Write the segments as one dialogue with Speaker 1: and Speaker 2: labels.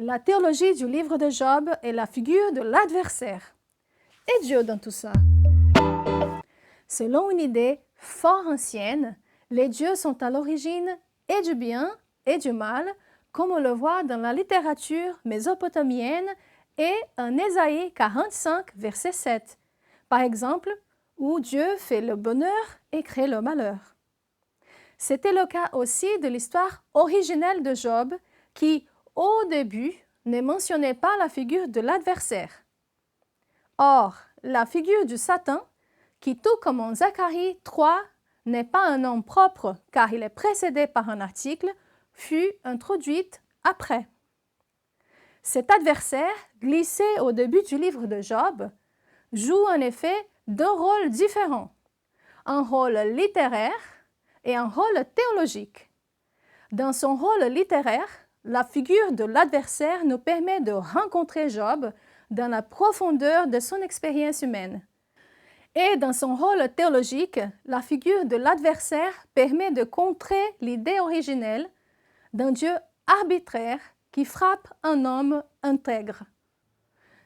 Speaker 1: La théologie du livre de Job est la figure de l'adversaire. Et Dieu dans tout ça? Selon une idée fort ancienne, les dieux sont à l'origine et du bien et du mal, comme on le voit dans la littérature mésopotamienne et en Ésaïe 45, verset 7, par exemple, où Dieu fait le bonheur et crée le malheur. C'était le cas aussi de l'histoire originelle de Job, qui, au début, ne mentionnait pas la figure de l'adversaire. Or, la figure du Satan, qui tout comme en Zacharie 3, n'est pas un nom propre car il est précédé par un article, fut introduite après. Cet adversaire, glissé au début du livre de Job, joue en effet deux rôles différents, un rôle littéraire et un rôle théologique. Dans son rôle littéraire, la figure de l'adversaire nous permet de rencontrer Job dans la profondeur de son expérience humaine. Et dans son rôle théologique, la figure de l'adversaire permet de contrer l'idée originelle d'un Dieu arbitraire qui frappe un homme intègre.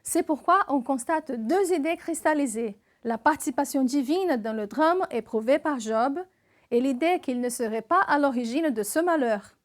Speaker 1: C'est pourquoi on constate deux idées cristallisées, la participation divine dans le drame éprouvé par Job et l'idée qu'il ne serait pas à l'origine de ce malheur.